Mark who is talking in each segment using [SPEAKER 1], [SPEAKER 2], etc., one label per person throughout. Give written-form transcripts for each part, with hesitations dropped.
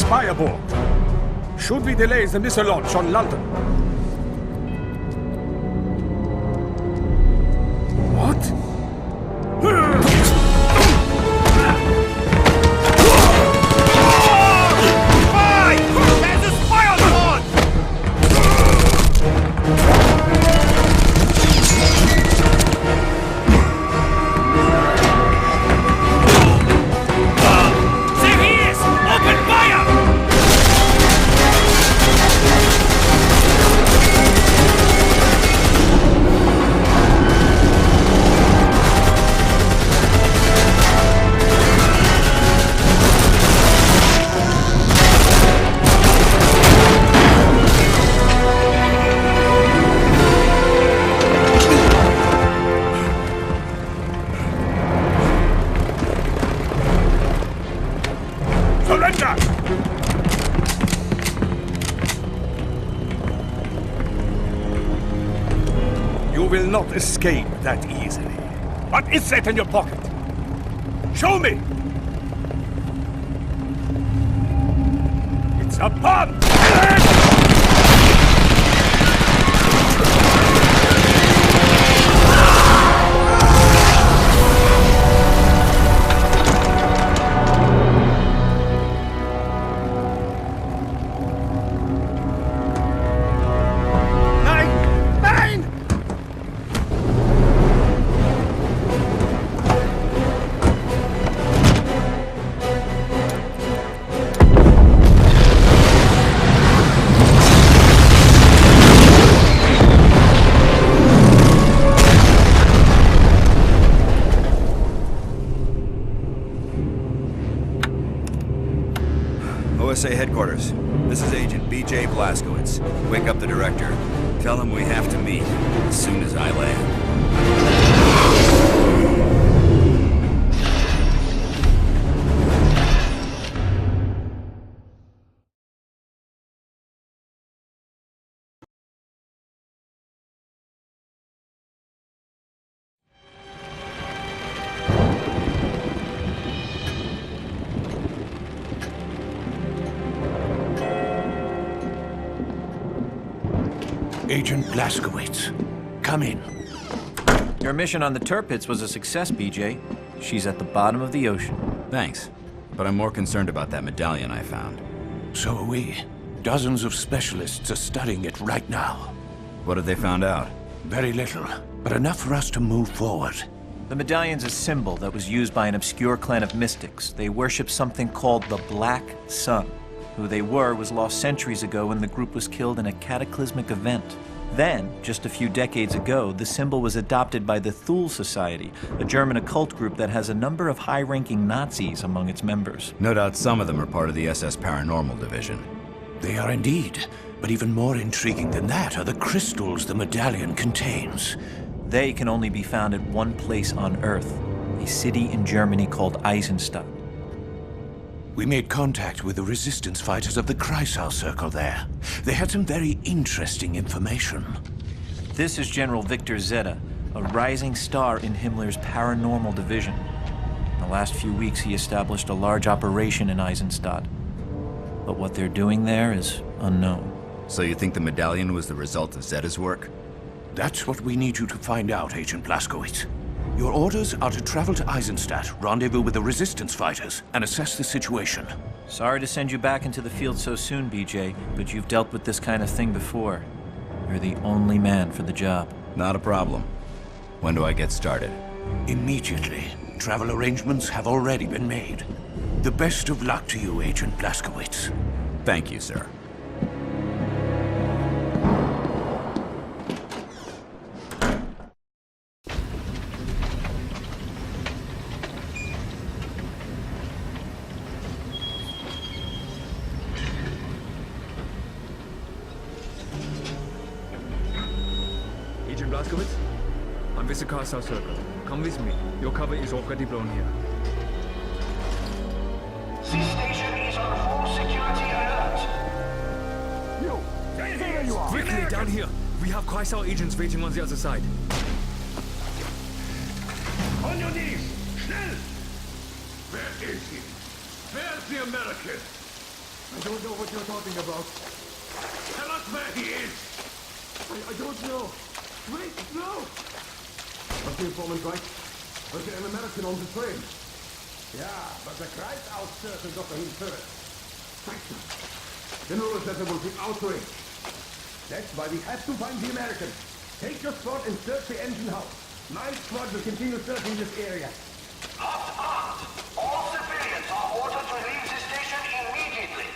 [SPEAKER 1] spy aboard. Should we delay the missile launch on London? What? You will not escape that easily. What is that in your pocket? Show me! It's a bomb!
[SPEAKER 2] OSA headquarters. This is Agent B.J. Blazkowicz. Wake up the director. Tell him we have to meet as soon as I land.
[SPEAKER 1] Agent Blazkowicz, come in.
[SPEAKER 3] Your mission on the Tirpitz was a success, BJ. She's at the bottom of the ocean.
[SPEAKER 2] Thanks, but I'm more concerned about that medallion I found.
[SPEAKER 1] So are we. Dozens of specialists are studying it right now.
[SPEAKER 2] What have they found out?
[SPEAKER 1] Very little, but enough for us to move forward.
[SPEAKER 3] The medallion's a symbol that was used by an obscure clan of mystics. They worship something called the Black Sun. Who they were was lost centuries ago when the group was killed in a cataclysmic event. Then, just a few decades ago, the symbol was adopted by the Thule Society, a German occult group that has a number of high-ranking Nazis among its members.
[SPEAKER 2] No doubt some of them are part of the SS Paranormal Division.
[SPEAKER 1] They are indeed, but even more intriguing than that are the crystals the medallion contains.
[SPEAKER 3] They can only be found at one place on Earth, a city in Germany called Eisenstadt.
[SPEAKER 1] We made contact with the resistance fighters of the Kreisau Circle there. They had some very interesting information.
[SPEAKER 3] This is General Victor Zeta, a rising star in Himmler's paranormal division. In the last few weeks, he established a large operation in Eisenstadt. But what they're doing there is unknown.
[SPEAKER 2] So you think the medallion was the result of Zeta's work?
[SPEAKER 1] That's what we need you to find out, Agent Blazkowicz. Your orders are to travel to Eisenstadt, rendezvous with the resistance fighters, and assess the situation.
[SPEAKER 3] Sorry to send you back into the field so soon, BJ, but you've dealt with this kind of thing before. You're the only man for the job.
[SPEAKER 2] Not a problem. When do I get started?
[SPEAKER 1] Immediately. Travel arrangements have already been made. The best of luck to you, Agent Blazkowicz.
[SPEAKER 2] Thank you, sir.
[SPEAKER 4] Agent Blazkowicz? I'm with the Kreisau Circle. Come with me. Your cover is already blown here.
[SPEAKER 5] This station is on full security alert.
[SPEAKER 1] You! There you are!
[SPEAKER 4] Quickly, down here! We have Kreisau agents waiting on the other side.
[SPEAKER 6] On your knees! Schnell! Where is he? Where's the American? don't know what you're talking about.
[SPEAKER 1] Tell us where he is!
[SPEAKER 6] I don't know. Wait, no! Was the informant right? Was there an American on the train? Yeah, but the Kreisau circle got him first. Thanks. The notice that there will be outrage. That's why we have to find the American. Take your squad and search the engine house. My squad will continue searching this area.
[SPEAKER 5] Part 1. All civilians are ordered to leave the station immediately.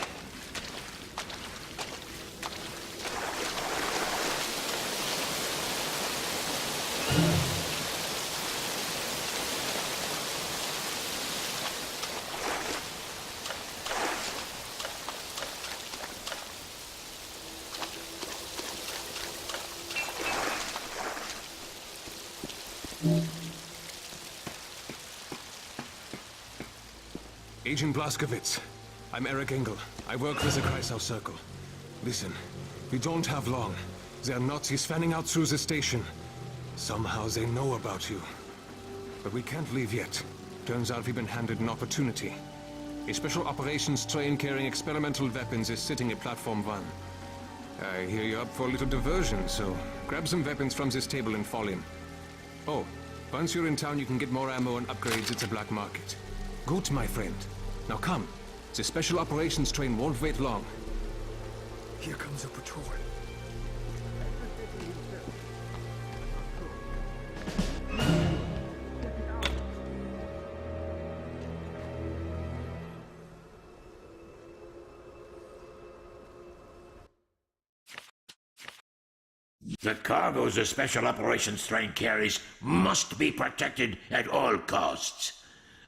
[SPEAKER 7] Agent Blazkowicz. I'm Eric Engel. I work with the Kreisau Circle. Listen, we don't have long. There are Nazis fanning out through the station. Somehow they know about you. But we can't leave yet. Turns out we've been handed an opportunity. A special operations train carrying experimental weapons is sitting at Platform 1. I hear you're up for a little diversion, so grab some weapons from this table and fall in. Oh, once you're in town you can get more ammo and upgrades at the black market. Good, my friend. Now come. The special operations train won't wait long.
[SPEAKER 4] Here comes a patrol.
[SPEAKER 1] The cargoes the special operations train carries must be protected at all costs.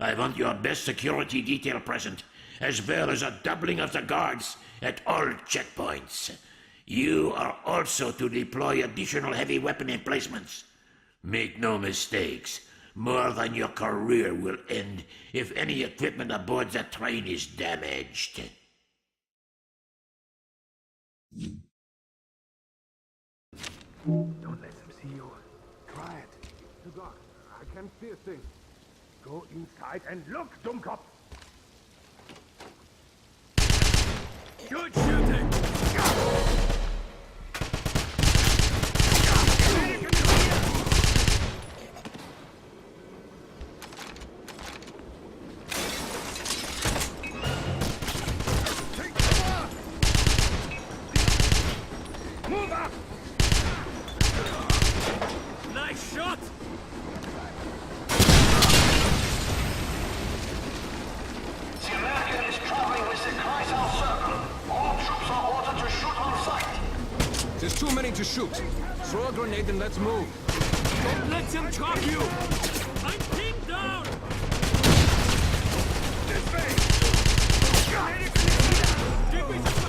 [SPEAKER 1] I want your best security detail present, as well as a doubling of the guards at all checkpoints. You are also to deploy additional heavy weapon emplacements. Make no mistakes, more than your career will end if any equipment aboard the train is damaged.
[SPEAKER 6] Don't let them see you. Quiet. To God, I can't see a thing. Go inside and look, Dummkopf!
[SPEAKER 4] Good shooting!
[SPEAKER 6] Move up!
[SPEAKER 4] Nice shot!
[SPEAKER 5] The American is traveling with the Kreisau Circle. All troops are ordered to shoot on sight.
[SPEAKER 7] There's too many to shoot. Throw a grenade and let's move.
[SPEAKER 4] Don't let them chop you! I'm pinned down!
[SPEAKER 6] This way!
[SPEAKER 4] Give me some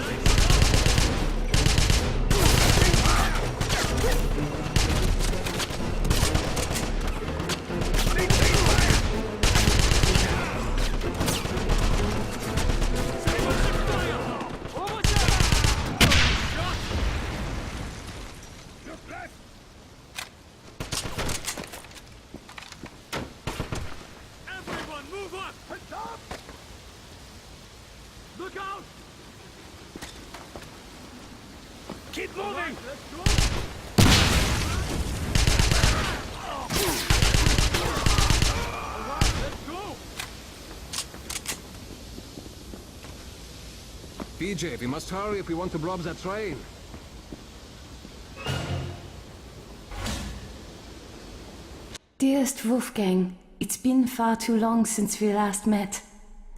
[SPEAKER 4] Look out!
[SPEAKER 6] Keep moving!
[SPEAKER 4] Let's go! Let's go!
[SPEAKER 7] BJ, we must hurry if we want to rob that train.
[SPEAKER 8] Dearest Wolfgang, it's been far too long since we last met.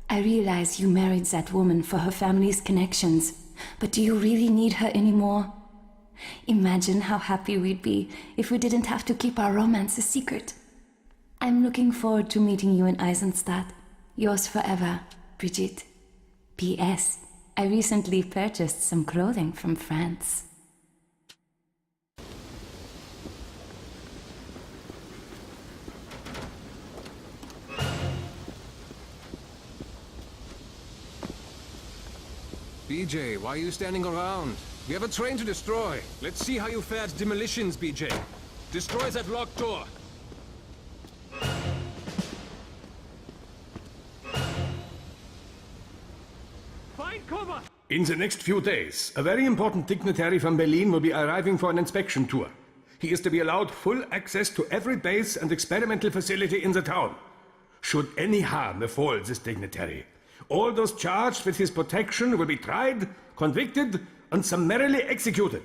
[SPEAKER 8] I realize you married that woman for her family's connections, but do you really need her anymore? Imagine how happy we'd be if we didn't have to keep our romance a secret. I'm looking forward to meeting you in Eisenstadt. Yours forever, Brigitte. P.S. I recently purchased some clothing from France.
[SPEAKER 7] BJ, why are you standing around? We have a train to destroy. Let's see how you fare at demolitions, BJ. Destroy that locked door.
[SPEAKER 4] Find cover!
[SPEAKER 6] In the next few days, a very important dignitary from Berlin will be arriving for an inspection tour. He is to be allowed full access to every base and experimental facility in the town. Should any harm befall this dignitary, all those charged with his protection will be tried, convicted, and summarily executed.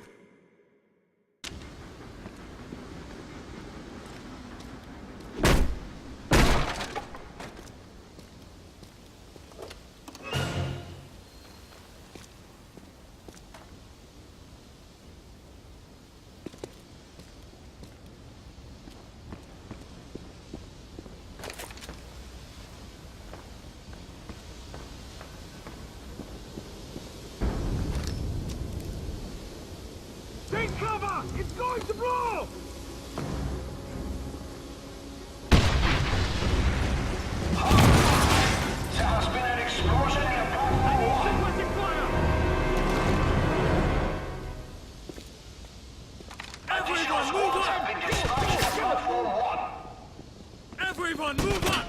[SPEAKER 5] Take cover! It's going to blow! There has been an explosion in Platform 1. Everyone, move on! Have been dispatched to Platform 1.
[SPEAKER 4] Everyone, move up!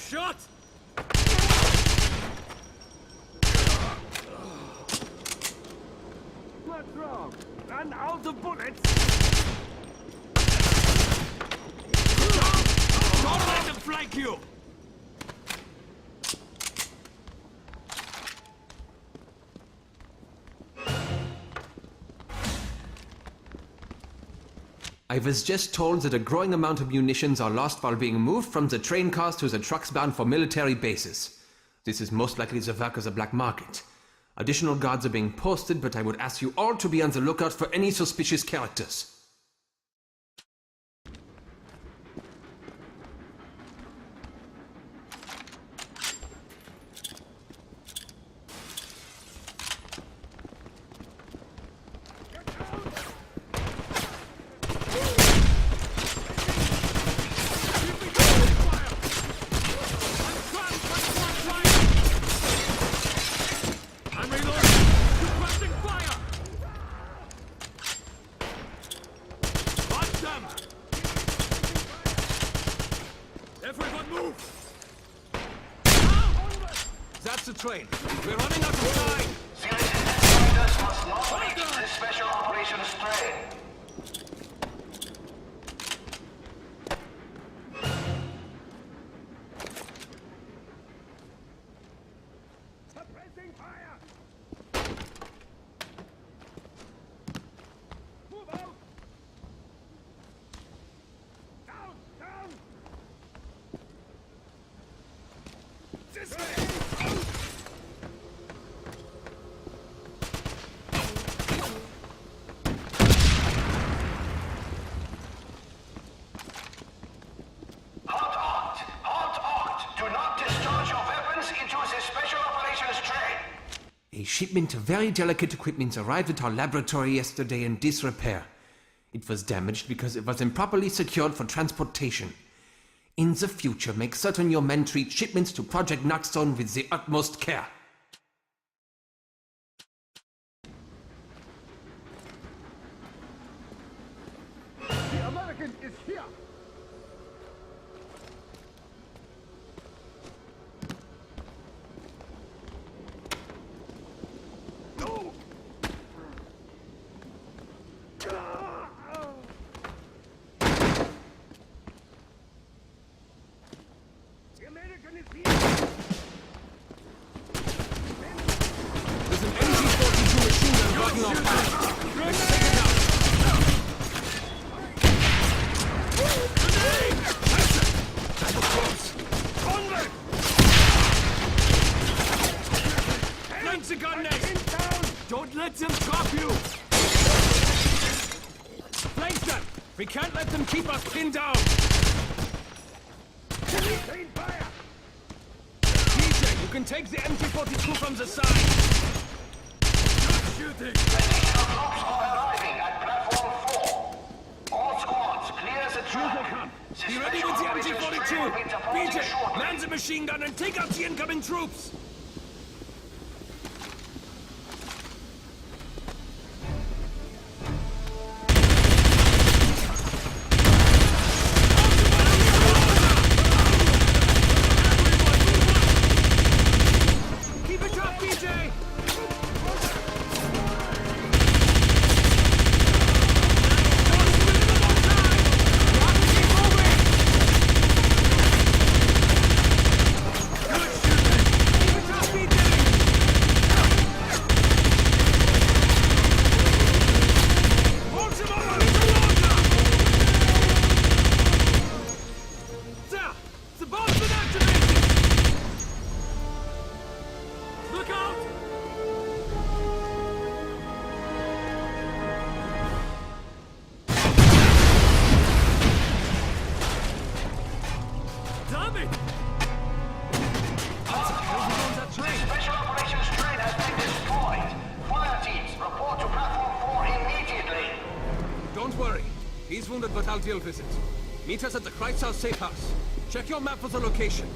[SPEAKER 4] Shot!
[SPEAKER 5] What's wrong? Run out of bullets!
[SPEAKER 4] Don't let them flank you!
[SPEAKER 9] I was just told that a growing amount of munitions are lost while being moved from the train cars to the trucks bound for military bases. This is most likely the work of the black market. Additional guards are being posted, but I would ask you all to be on the lookout for any suspicious characters.
[SPEAKER 4] That's the train. We're running out of time.
[SPEAKER 5] Citizen Defenders must not reach the Special Operations train. Suppressing fire! Move out! Down! Down! This way!
[SPEAKER 9] A shipment of very delicate equipment arrived at our laboratory yesterday in disrepair. It was damaged because it was improperly secured for transportation. In the future, make certain your men treat shipments to Project Knockstone with the utmost care.
[SPEAKER 5] The American is here!
[SPEAKER 7] your nest! Don't let them drop you! Place them! We can't let them keep us pinned down! DJ, you can take the MG-42 from the side! Not shooting!
[SPEAKER 5] Additional troops are arriving at platform 4. All squads, clear the track.
[SPEAKER 7] Be ready with the MG-42! BJ, man the machine gun and take out the incoming troops! Keep it up, BJ!
[SPEAKER 5] Special operations train has been destroyed. Fire teams, report to platform 4 immediately.
[SPEAKER 7] Don't worry. He's wounded, but I'll deal with it. Meet us at the Kreisau safe house. Check your map for the location.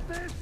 [SPEAKER 6] this?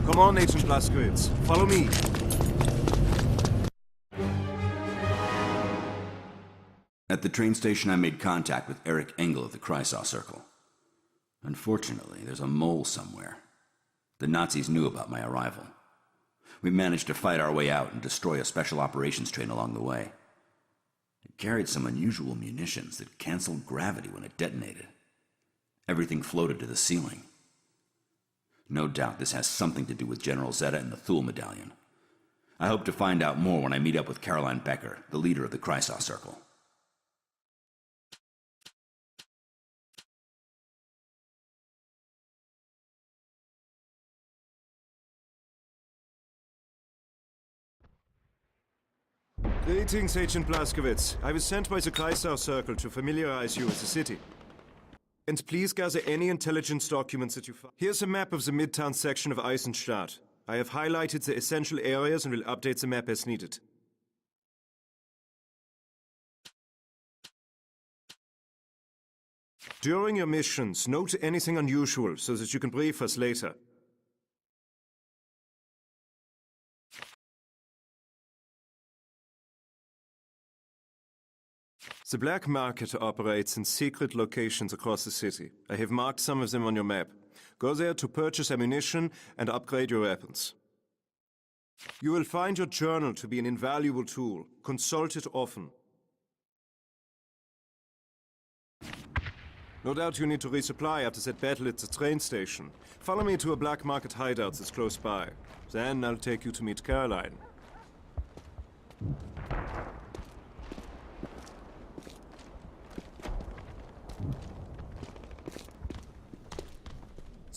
[SPEAKER 2] Come on, Agent Blazkowicz. Follow me. At the train station, I made contact with Eric Engel of the Kreisau Circle. Unfortunately, there's a mole somewhere. The Nazis knew about my arrival. We managed to fight our way out and destroy a special operations train along the way. It carried some unusual munitions that canceled gravity when it detonated. Everything floated to the ceiling. No doubt this has something to do with General Zeta and the Thule Medallion. I hope to find out more when I meet up with Caroline Becker, the leader of the Kreisau Circle.
[SPEAKER 10] Greetings, Agent Blazkowicz. I was sent by the Kreisau Circle to familiarize you with the city. And please gather any intelligence documents that you find. Here's a map of the midtown section of Eisenstadt. I have highlighted the essential areas and will update the map as needed. During your missions, note anything unusual so that you can brief us later. The black market operates in secret locations across the city. I have marked some of them on your map. Go there to purchase ammunition and upgrade your weapons. You will find your journal to be an invaluable tool. Consult it often. No doubt you need to resupply after that battle at the train station. Follow me to a black market hideout that's close by. Then I'll take you to meet Caroline.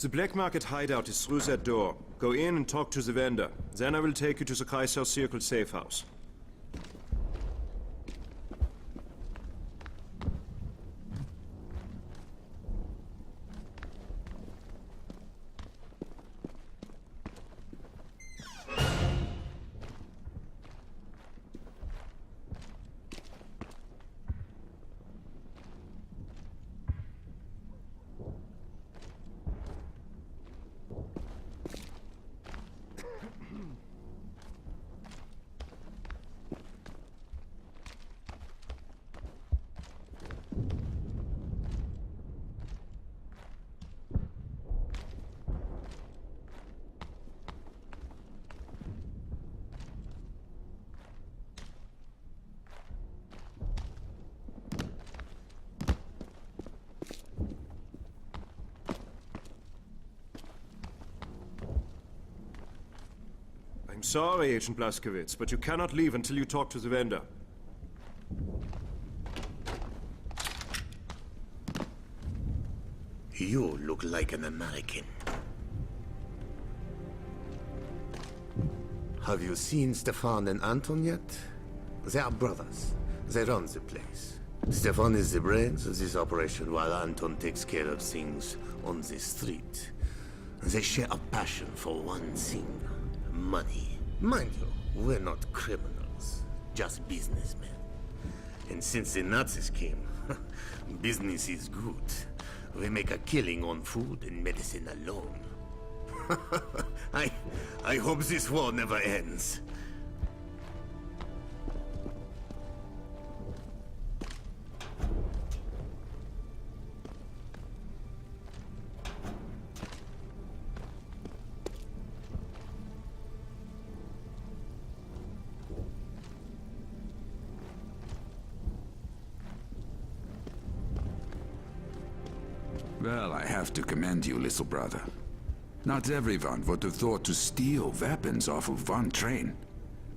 [SPEAKER 10] The black market hideout is through that door. Go in and talk to the vendor. Then I will take you to the Kreisau Circle safe house. I'm sorry, Agent Blazkowicz, but you cannot leave until you talk to the vendor.
[SPEAKER 11] You look like an American. Have you seen Stefan and Anton yet? They are brothers. They run the place. Stefan is the brains of this operation, while Anton takes care of things on the street. They share a passion for one thing: money. Mind you, we're not criminals, just businessmen. And since the Nazis came, business is good. We make a killing on food and medicine alone. I hope this war never ends.
[SPEAKER 12] Well, I have to commend you, little brother. Not everyone would have thought to steal weapons off of one train,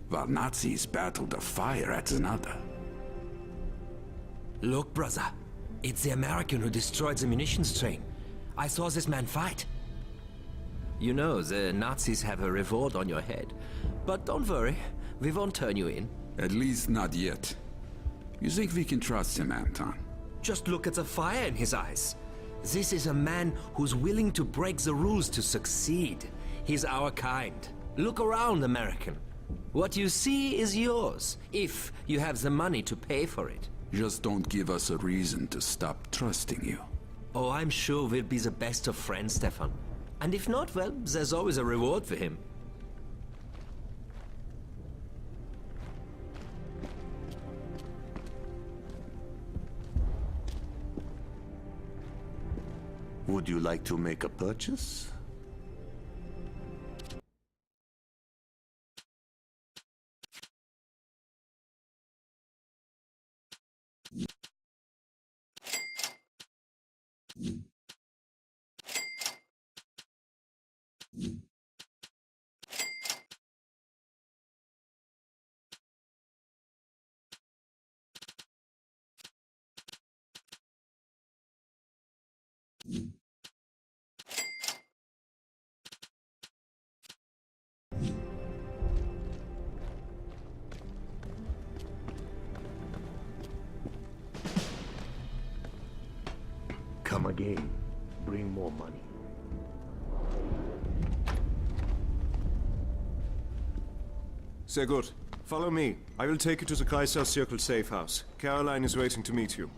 [SPEAKER 12] while Nazis battled a fire at another.
[SPEAKER 13] Look, brother. It's the American who destroyed the munitions train. I saw this man fight. You know, the Nazis have a reward on your head. But don't worry, we won't turn you in.
[SPEAKER 12] At least not yet. You think we can trust him, Anton?
[SPEAKER 13] Just look at the fire in his eyes. This is a man who's willing to break the rules to succeed. He's our kind. Look around, American. What you see is yours, if you have the money to pay for it.
[SPEAKER 12] Just don't give us a reason to stop trusting you.
[SPEAKER 13] Oh, I'm sure we'll be the best of friends, Stefan. And if not, well, there's always a reward for him.
[SPEAKER 11] Would you like to make a purchase? Come again. Bring more money.
[SPEAKER 10] Sehr gut. Follow me. I will take you to the Kreisau Circle safe house. Caroline is waiting to meet you.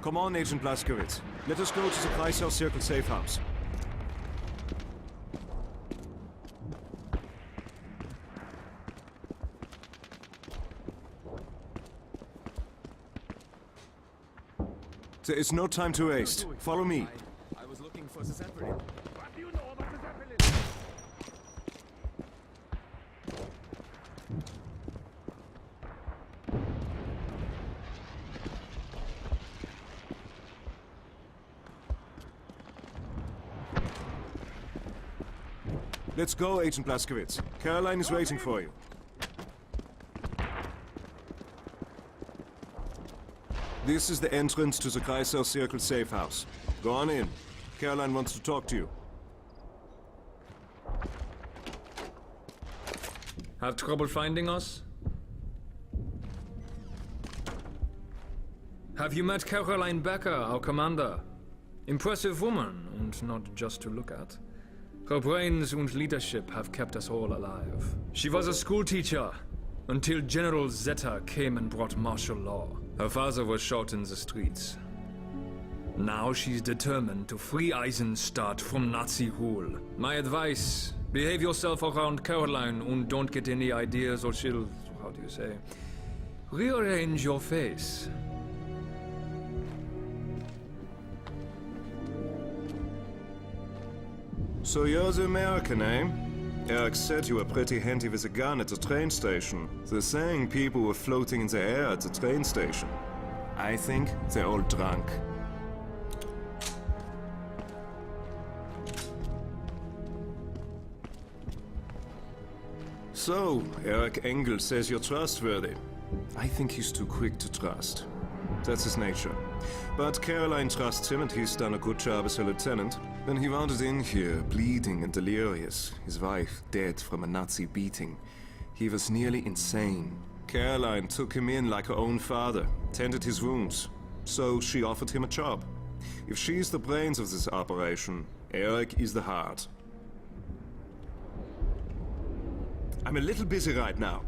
[SPEAKER 10] Come on, Agent Blazkowicz. Let us go to the Kreisau Circle safe house. There is no time to waste. Follow me.
[SPEAKER 4] I was looking for the Zeppelin. What do you know about the Zeppelin?
[SPEAKER 10] Let's go, Agent Blazkowicz. Caroline is waiting for you. This is the entrance to the Kreisau Circle safe house. Go on in. Caroline wants to talk to you.
[SPEAKER 4] Have trouble finding us? Have you met Caroline Becker, our commander? Impressive woman, and not just to look at. Her brains and leadership have kept us all alive. She was a school teacher until General Zeta came and brought martial law. Her father was shot in the streets. Now she's determined to free Eisenstadt from Nazi rule. My advice, behave yourself around Caroline and don't get any ideas or she'll, how do you say, rearrange your face.
[SPEAKER 10] So you're the American, eh? Eric said you were pretty handy with a gun at the train station. They're saying people were floating in the air at the train station. I think they're all drunk. So, Eric Engel says you're trustworthy. I think he's too quick to trust. That's his nature. But Caroline trusts him and he's done a good job as a lieutenant. Then he wandered in here, bleeding and delirious. His wife dead from a Nazi beating. He was nearly insane. Caroline took him in like her own father, tended his wounds. So she offered him a job. If she's the brains of this operation, Eric is the heart. I'm a little busy right now.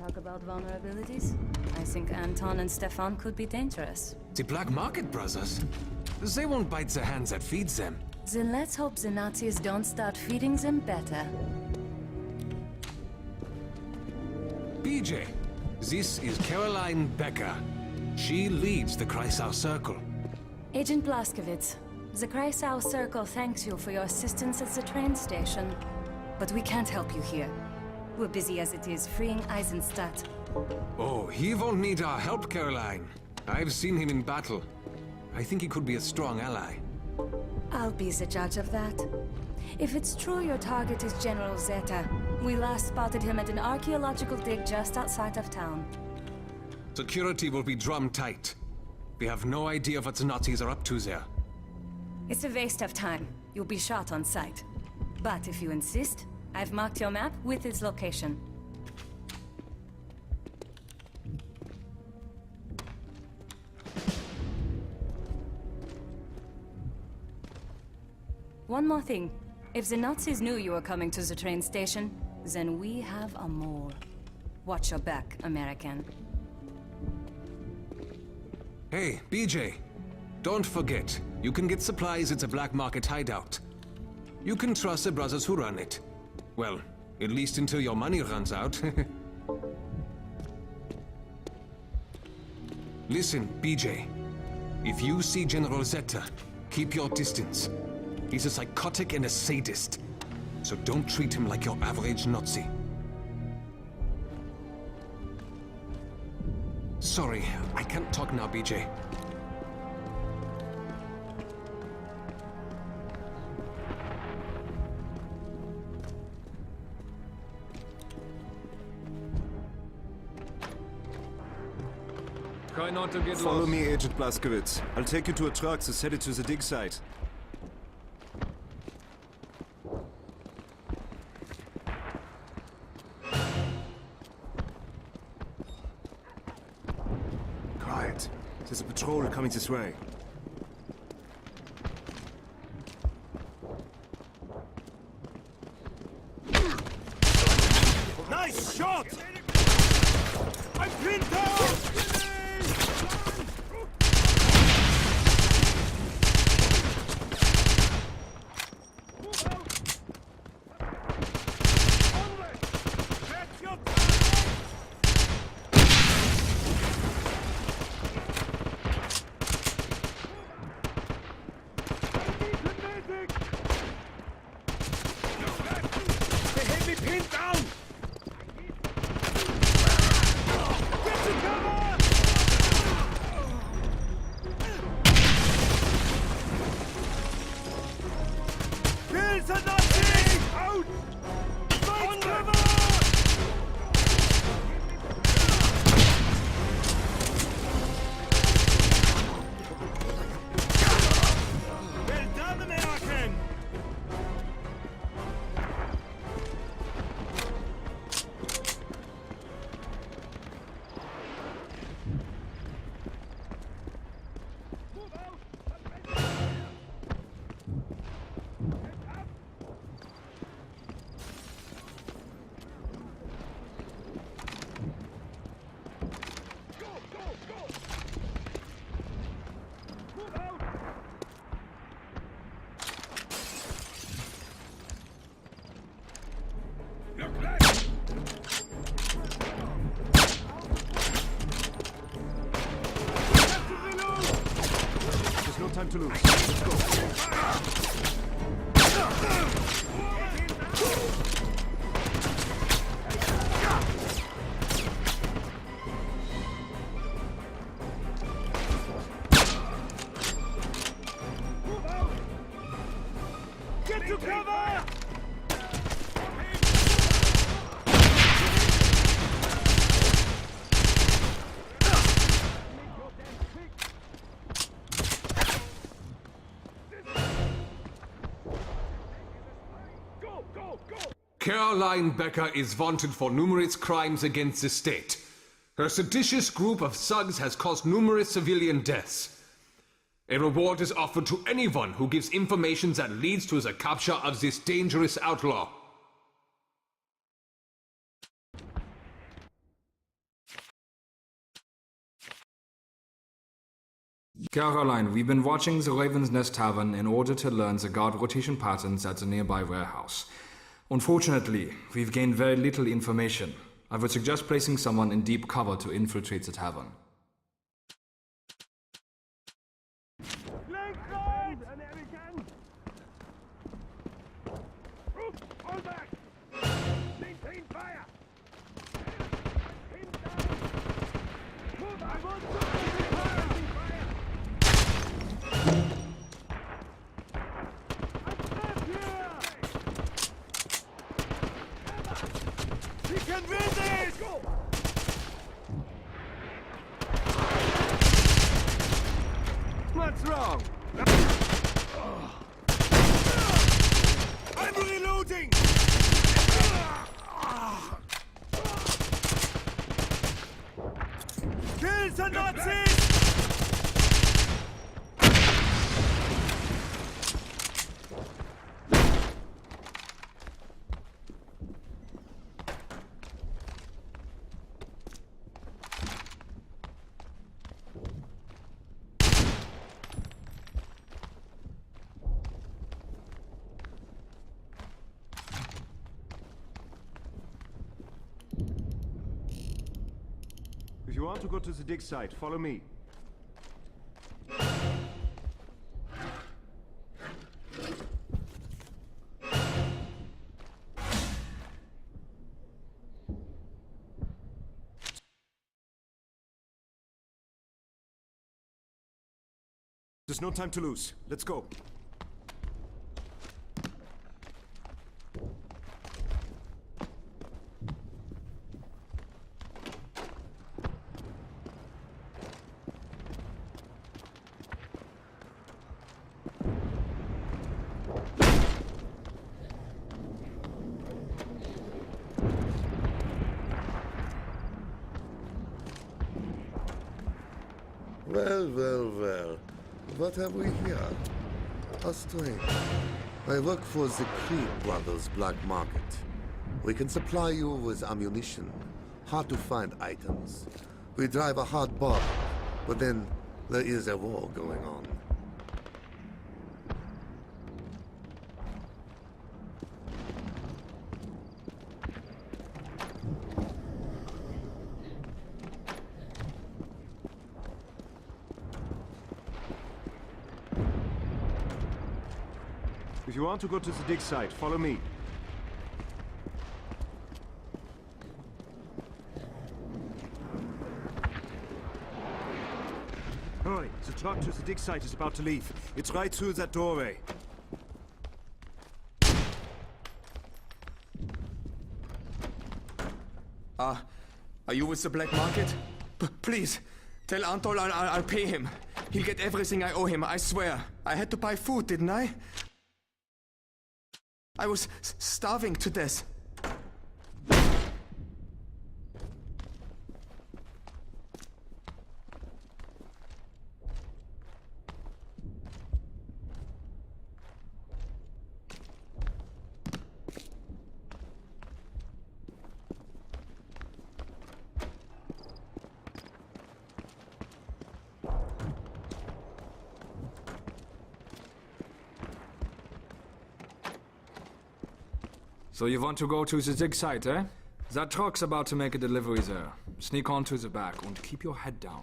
[SPEAKER 8] Talk about vulnerabilities. I think Anton and Stefan could be dangerous.
[SPEAKER 7] The Black Market Brothers? They won't bite the hand that feeds them.
[SPEAKER 8] Then let's hope the Nazis don't start feeding them better.
[SPEAKER 7] BJ, this is Caroline Becker. She leads the Kreisau Circle.
[SPEAKER 8] Agent Blaskowitz, the Kreisau Circle thanks you for your assistance at the train station. But we can't help you here. We're busy as it is freeing Eisenstadt.
[SPEAKER 7] Oh, he won't need our help, Caroline. I've seen him in battle. I think he could be a strong ally.
[SPEAKER 8] I'll be the judge of that. If it's true your target is General Zeta, we last spotted him at an archaeological dig just outside of town.
[SPEAKER 7] Security will be drum tight. We have no idea what the Nazis are up to there.
[SPEAKER 8] It's a waste of time. You'll be shot on sight. But if you insist, I've marked your map with its location. One more thing. If the Nazis knew you were coming to the train station, then we have a mole. Watch your back, American.
[SPEAKER 7] Hey, BJ. Don't forget, you can get supplies at the Black Market hideout. You can trust the brothers who run it. Well, at least until your money runs out. Listen, BJ. If you see General Zeta, keep your distance. He's a psychotic and a sadist. So don't treat him like your average Nazi. Sorry, I can't talk now, BJ.
[SPEAKER 4] Try not to get
[SPEAKER 10] Follow
[SPEAKER 4] lost.
[SPEAKER 10] me, Agent Blaskowitz. I'll take you to a truck that's headed to the dig site. Quiet. There's a patrol coming this way. Nice shot! I'm pinned down! Time to lose. Let's go. Get to cover!
[SPEAKER 7] Caroline Becker is wanted for numerous crimes against the state. Her seditious group of thugs has caused numerous civilian deaths. A reward is offered to anyone who gives information that leads to the capture of this dangerous outlaw.
[SPEAKER 4] Caroline, we've been watching the Raven's Nest Tavern in order to learn the guard rotation patterns at the nearby warehouse. Unfortunately, we've gained very little information. I would suggest placing someone in deep cover to infiltrate the tavern.
[SPEAKER 10] What's wrong? I'm reloading! Kill the Nazis! If you want to go to the dig site, follow me. There's no time to lose. Let's go.
[SPEAKER 11] Well. What have we here? How strange. I work for the Creed Brothers Black Market. We can supply you with ammunition, hard-to-find items. We drive a hard bargain, but then there is a war going on.
[SPEAKER 10] If you want to go to the dig site, follow me. Hurry, the truck to the dig site is about to leave. It's right through that doorway.
[SPEAKER 14] Are you with the black market? Please, tell Antol I'll pay him. He'll get everything I owe him, I swear. I had to buy food, didn't I? I was starving to death.
[SPEAKER 4] So you want to go to the dig site, eh? That truck's about to make a delivery there. Sneak onto the back and keep your head down.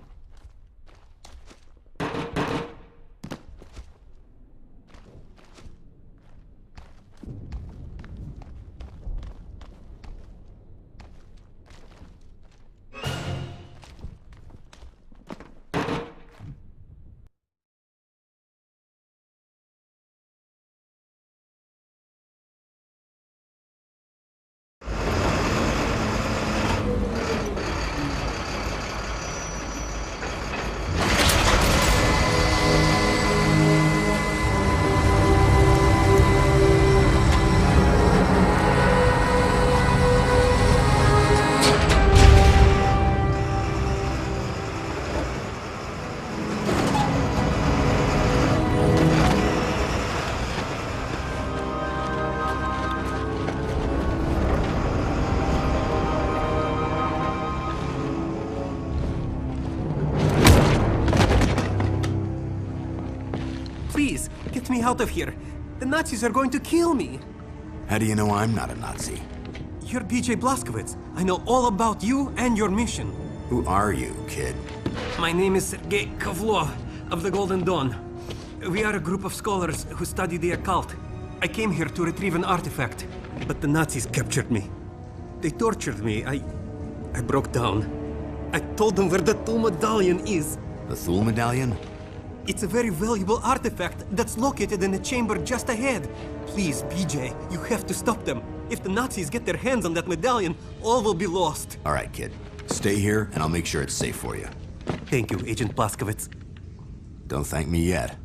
[SPEAKER 15] out of here. The Nazis are going to kill me.
[SPEAKER 2] How do you know I'm not a Nazi?
[SPEAKER 15] You're BJ Blazkowicz. I know all about you and your mission.
[SPEAKER 2] Who are you, kid?
[SPEAKER 15] My name is Sergei Kovlov of the Golden Dawn. We are a group of scholars who study the occult. I came here to retrieve an artifact, but the Nazis captured me. They tortured me. I broke down. I told them where the Thule medallion is.
[SPEAKER 2] The Thule medallion?
[SPEAKER 15] It's a very valuable artifact that's located in a chamber just ahead. Please, BJ, you have to stop them. If the Nazis get their hands on that medallion, all will be lost.
[SPEAKER 2] All right, kid. Stay here, and I'll make sure it's safe for you.
[SPEAKER 15] Thank you, Agent Blazkowicz.
[SPEAKER 2] Don't thank me yet.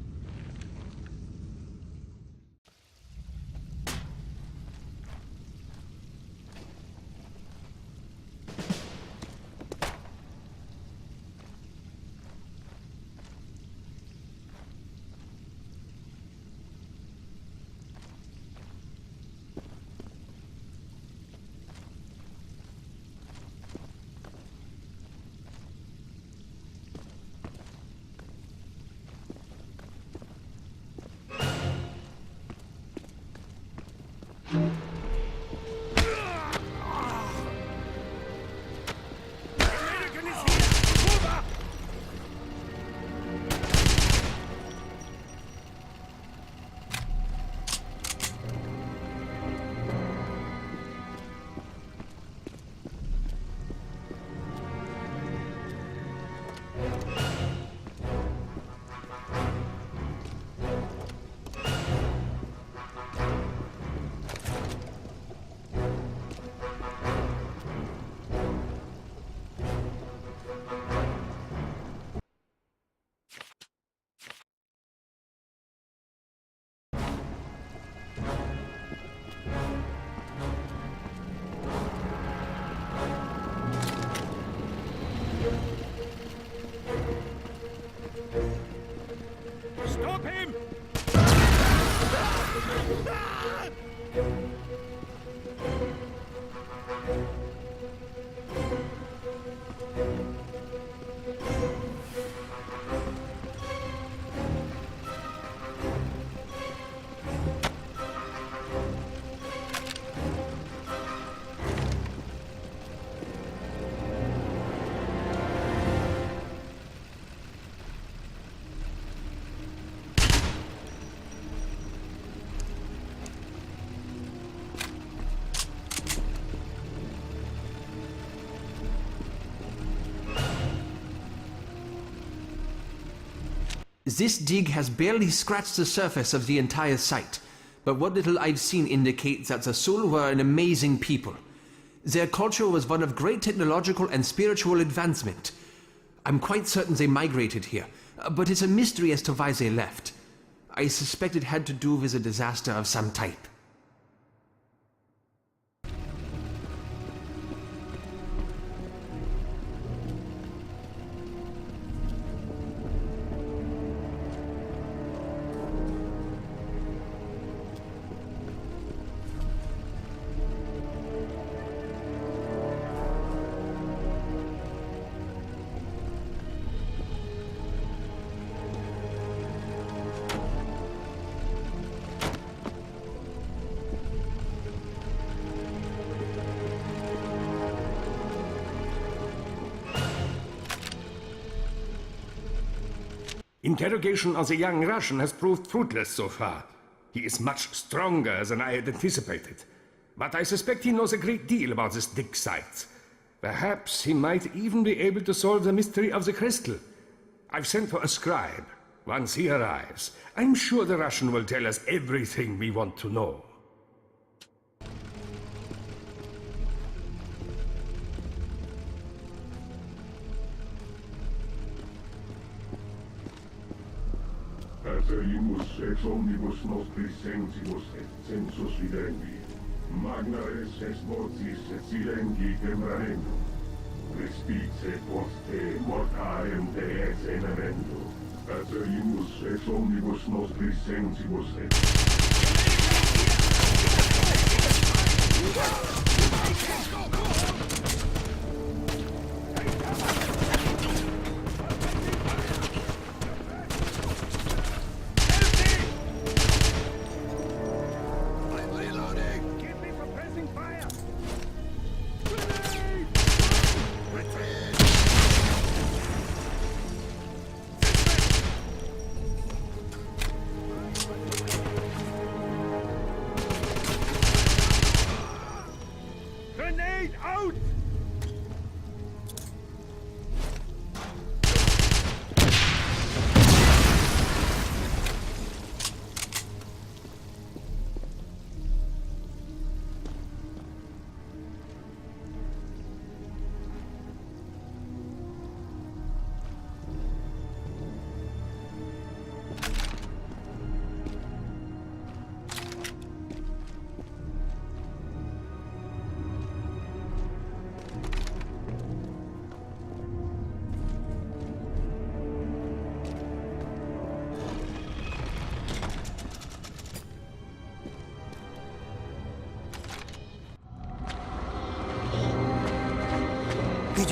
[SPEAKER 6] Stop him!
[SPEAKER 9] This dig has barely scratched the surface of the entire site, but what little I've seen indicates that the Sul were an amazing people. Their culture was one of great technological and spiritual advancement. I'm quite certain they migrated here, but it's a mystery as to why they left. I suspect it had to do with a disaster of some type.
[SPEAKER 6] Interrogation of the young Russian has proved fruitless so far. He is much stronger than I had anticipated. But I suspect he knows a great deal about this dig site. Perhaps he might even be able to solve the mystery of the crystal. I've sent for a scribe. Once he arrives, I'm sure the Russian will tell us everything we want to know.
[SPEAKER 16] Perseguimus ex omnibus nostris sensibus et sensus videndi. Magna res est vocis et silenci temperamento. Respice post te mortarem te ex ememento. Perseguimus ex omnibus nostris sensibus et...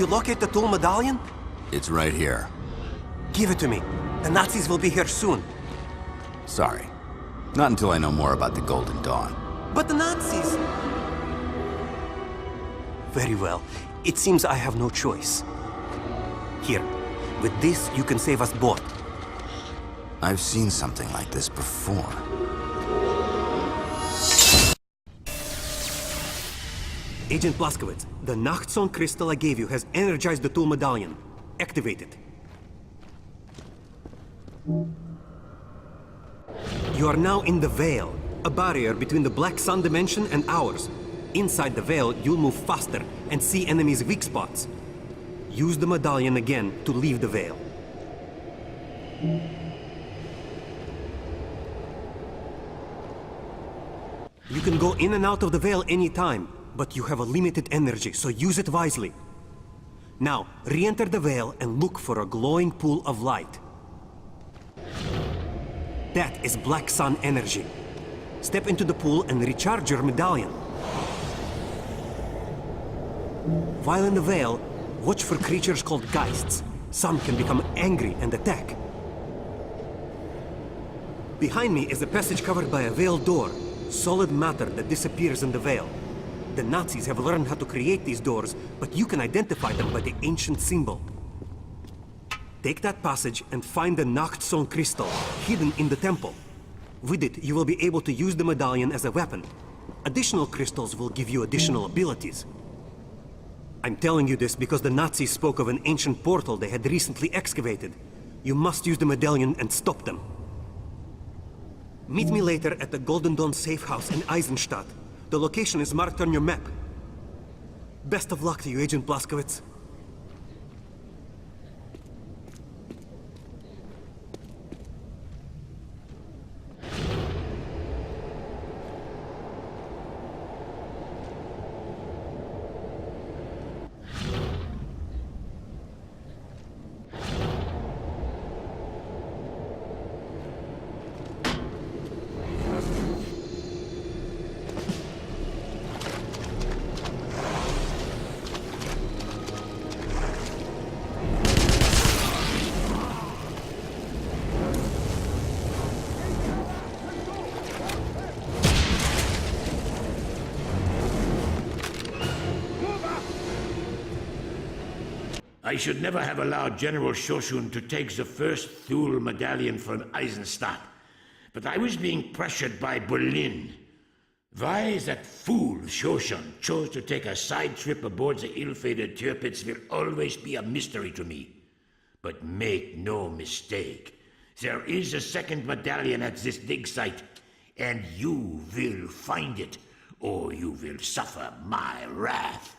[SPEAKER 15] you locate the Tool medallion?
[SPEAKER 2] It's right here.
[SPEAKER 15] Give it to me. The Nazis will be here soon.
[SPEAKER 2] Sorry. Not until I know more about the Golden Dawn.
[SPEAKER 15] But the Nazis... Very well. It seems I have no choice. Here. With this, you can save us both.
[SPEAKER 2] I've seen something like this before.
[SPEAKER 15] Agent Blazkowicz, the Nachtzone crystal I gave you has energized the Tool medallion. Activate it. You are now in the Veil, a barrier between the Black Sun dimension and ours. Inside the Veil, you'll move faster and see enemies' weak spots. Use the medallion again to leave the Veil. You can go in and out of the Veil anytime, but you have a limited energy, so use it wisely. Now, re-enter the Veil and look for a glowing pool of light. That is Black Sun energy. Step into the pool and recharge your medallion. While in the Veil, watch for creatures called Geists. Some can become angry and attack. Behind me is a passage covered by a Veil door, solid matter that disappears in the Veil. The Nazis have learned how to create these doors, but you can identify them by the ancient symbol. Take that passage and find the Nachtzone crystal, hidden in the temple. With it, you will be able to use the medallion as a weapon. Additional crystals will give you additional abilities. I'm telling you this because the Nazis spoke of an ancient portal they had recently excavated. You must use the medallion and stop them. Meet me later at the Golden Dawn safe house in Eisenstadt. The location is marked on your map. Best of luck to you, Agent Blazkowicz.
[SPEAKER 1] I should never have allowed General Shoshun to take the first Thule medallion from Eisenstadt. But I was being pressured by Berlin. Why that fool Shoshun chose to take a side trip aboard the ill-fated Tirpitz will always be a mystery to me. But make no mistake, there is a second medallion at this dig site, and you will find it, or you will suffer my wrath.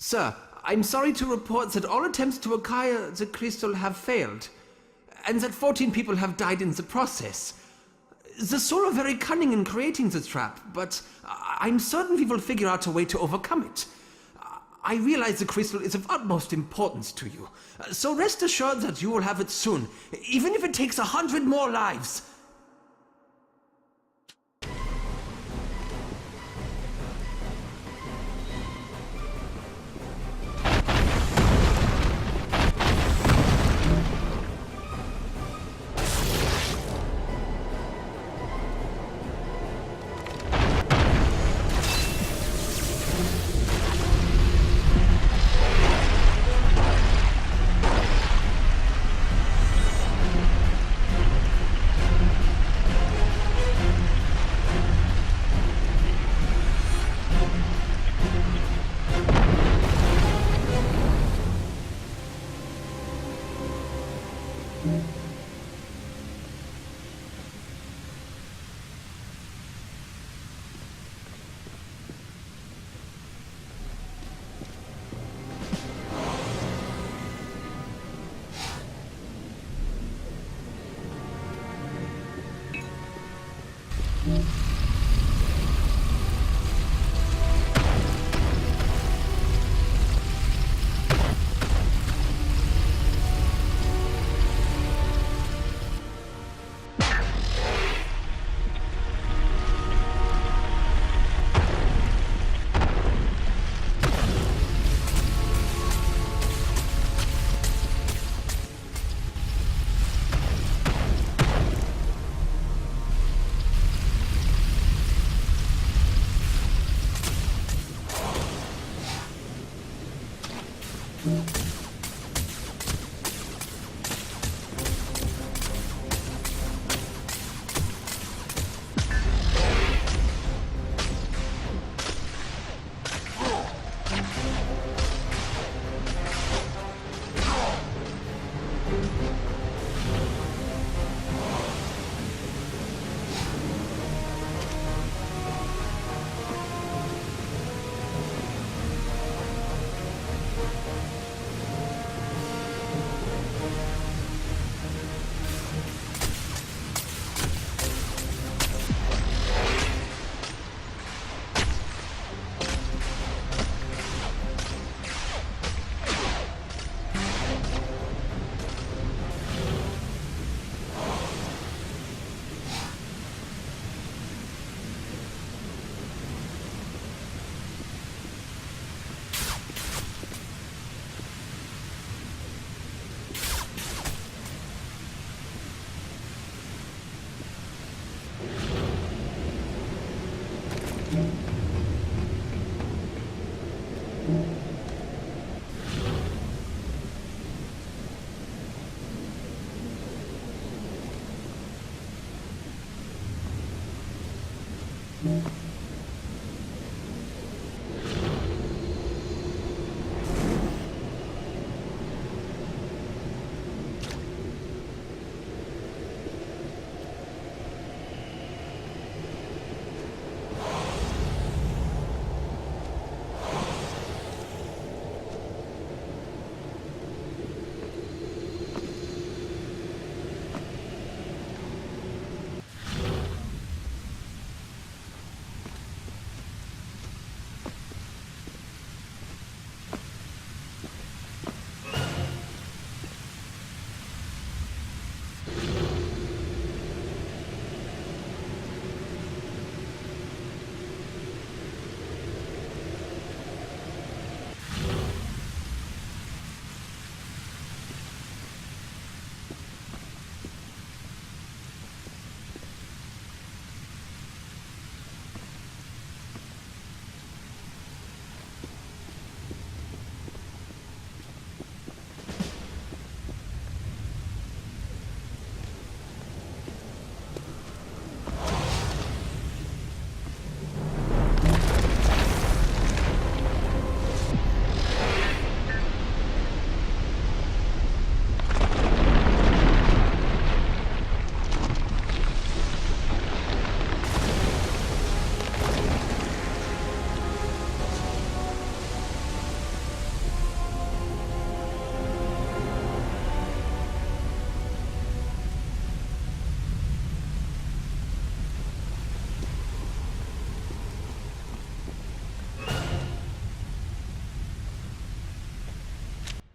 [SPEAKER 9] Sir, I'm sorry to report that all attempts to acquire the crystal have failed, and that 14 people have died in the process. The Soul are very cunning in creating the trap, but I'm certain we will figure out a way to overcome it. I realize the crystal is of utmost importance to you, so rest assured that you will have it soon, even if it takes 100 more lives.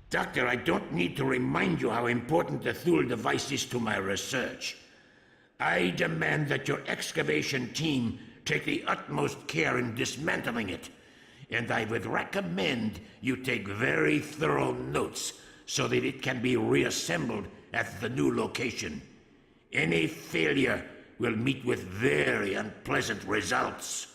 [SPEAKER 1] Doctor, I don't need to remind you how important the Thule device is to my research. I demand that your excavation team take the utmost care in dismantling it, and I would recommend you take very thorough notes so that it can be reassembled at the new location. Any failure will meet with very unpleasant results.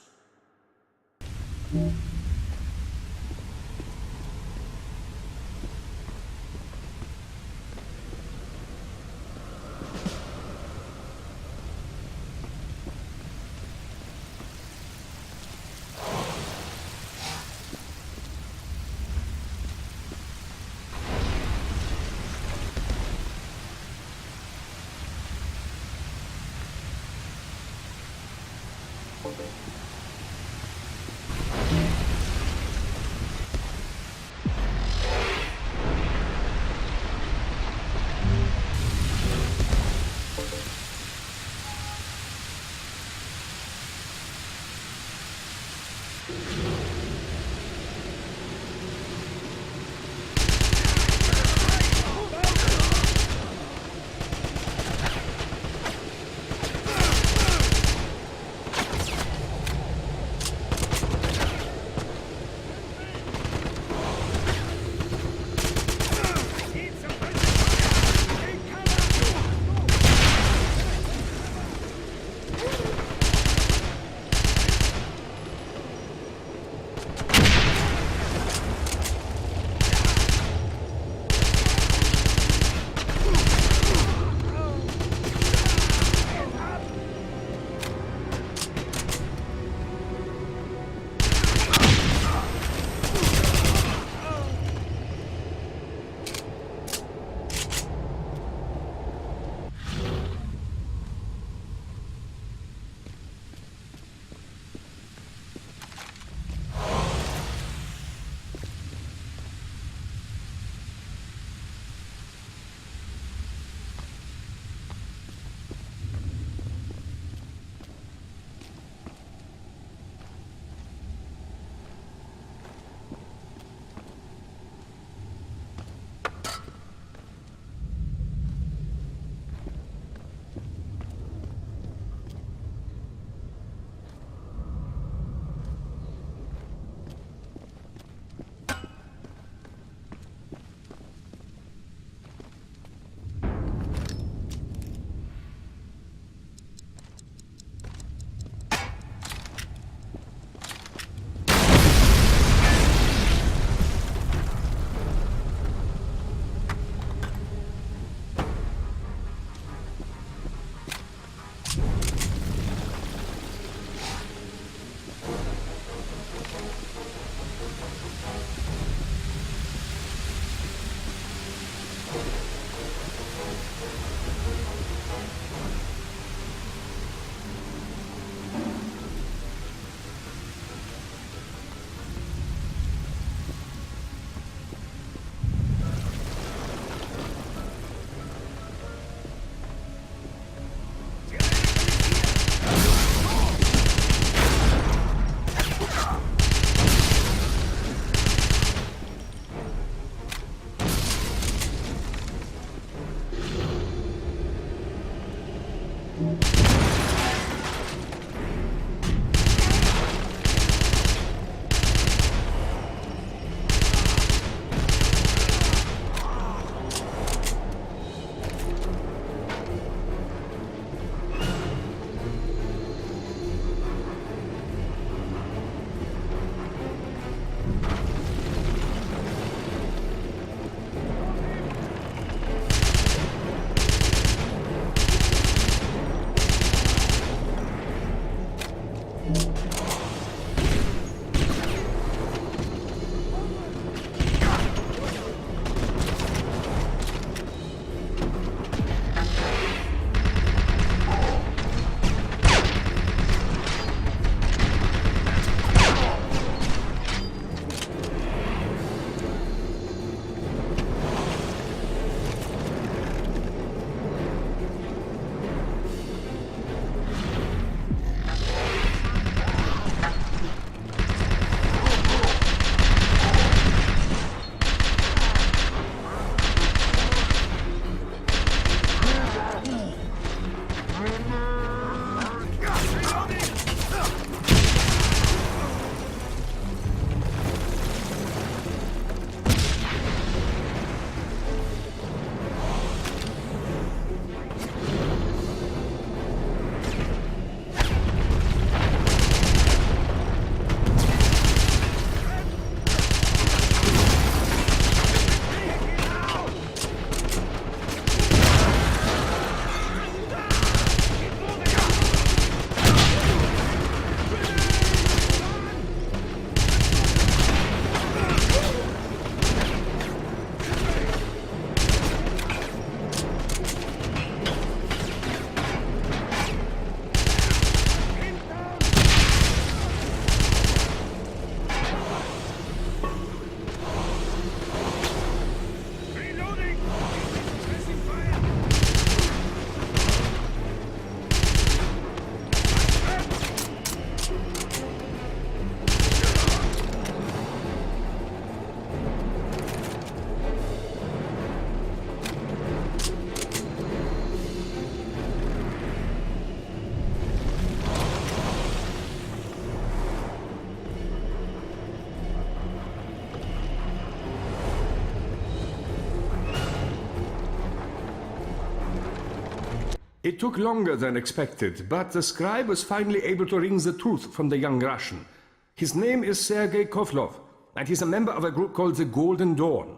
[SPEAKER 6] It took longer than expected, but the scribe was finally able to wring the truth from the young Russian. His name is Sergei Kovlov, and he's a member of a group called the Golden Dawn.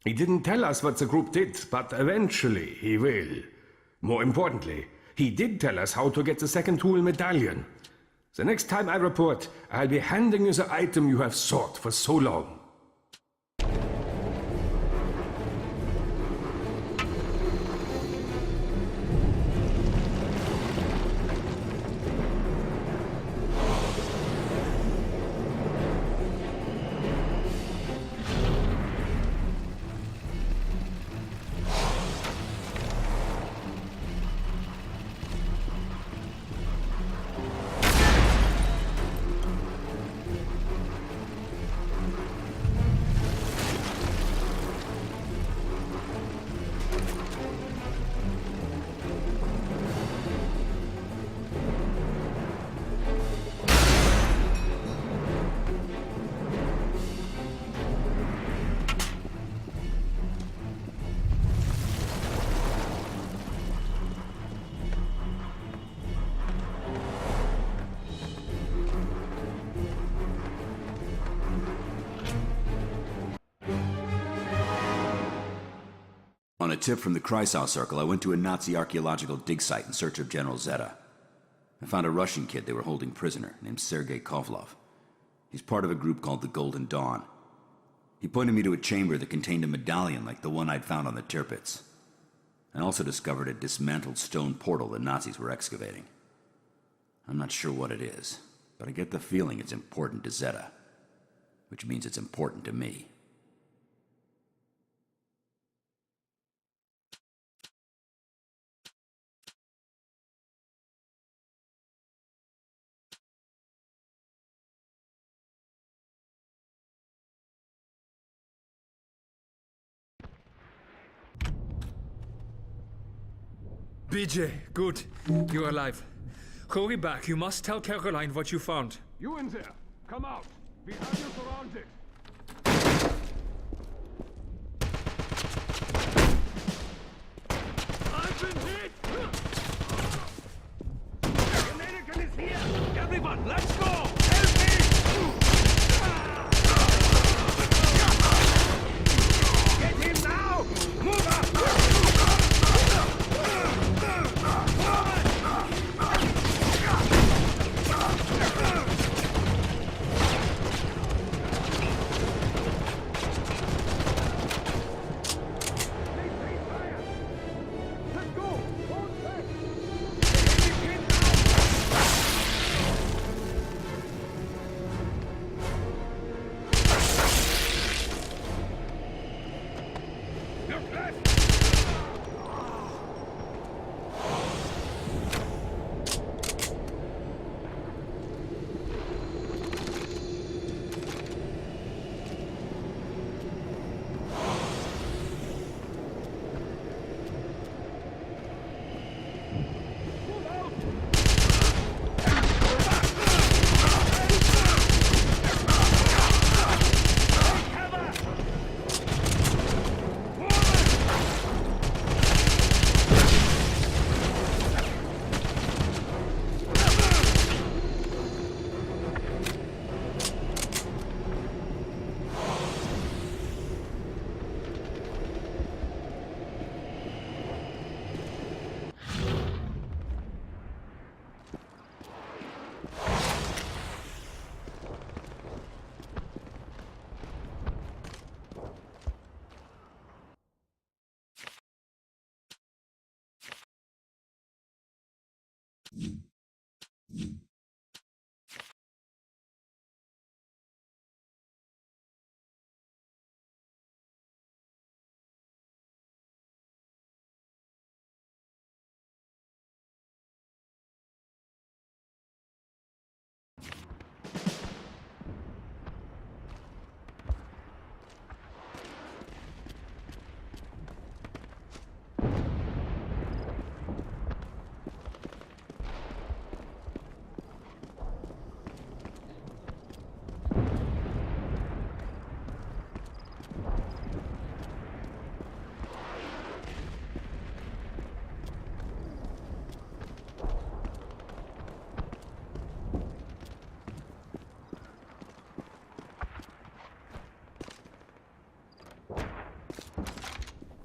[SPEAKER 6] He didn't tell us what the group did, but eventually he will. More importantly, he did tell us how to get the second tool medallion. The next time I report, I'll be handing you the item you have sought for so long.
[SPEAKER 2] On a tip from the Kreisau Circle, I went to a Nazi archaeological dig site in search of General Zeta. I found a Russian kid they were holding prisoner, named Sergei Kovlov. He's part of a group called the Golden Dawn. He pointed me to a chamber that contained a medallion like the one I'd found on the Tirpitz. I also discovered a dismantled stone portal the Nazis were excavating. I'm not sure what it is, but I get the feeling it's important to Zeta, which means it's important to me.
[SPEAKER 4] BJ, good. You're alive. Hurry back. You must tell Caroline what you found.
[SPEAKER 6] You in there! Come out! We have you surrounded!
[SPEAKER 5] I've been hit! The American is here! Everyone, let's go! Help me! Get him now! Move up!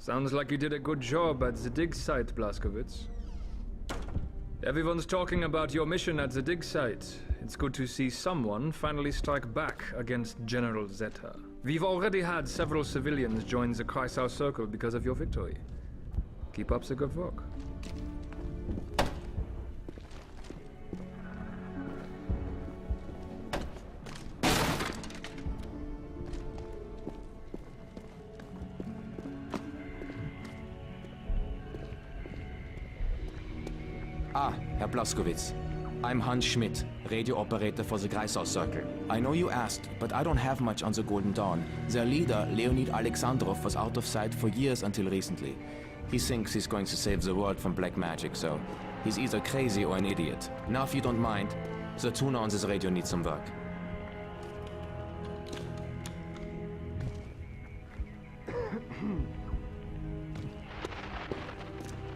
[SPEAKER 4] Sounds like you did a good job at the dig site, Blazkowicz. Everyone's talking about your mission at the dig site. It's good to see someone finally strike back against General Zeta. We've already had several civilians join the Kreisau Circle because of your victory. Keep up the good work.
[SPEAKER 17] Ah, Herr Blazkowicz. I'm Hans Schmidt, radio operator for the Kreisau Circle. I know you asked, but I don't have much on the Golden Dawn. Their leader, Leonid Alexandrov, was out of sight for years until recently. He thinks he's going to save the world from black magic, so he's either crazy or an idiot. Now, if you don't mind, the tuner on this radio needs some work.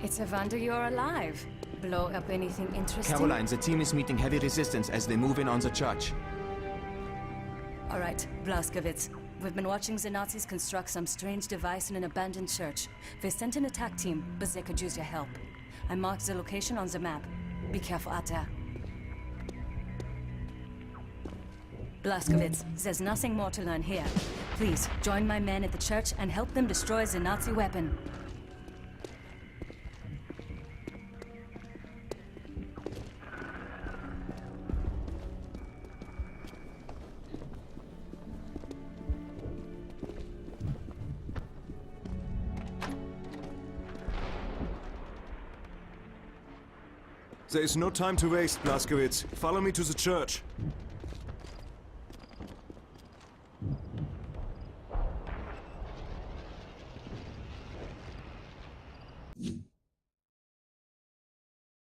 [SPEAKER 18] It's a wonder you're alive. Blow up anything interesting?
[SPEAKER 17] Caroline, the team is meeting heavy resistance as they move in on the church.
[SPEAKER 18] All right, Blazkowicz. We've been watching the Nazis construct some strange device in an abandoned church. They sent an attack team, but they could use your help. I marked the location on the map. Be careful out there. Blazkowicz, there's nothing more to learn here. Please, join my men at the church and help them destroy the Nazi weapon.
[SPEAKER 10] There is no time to waste, Blazkowicz. Follow me to the church.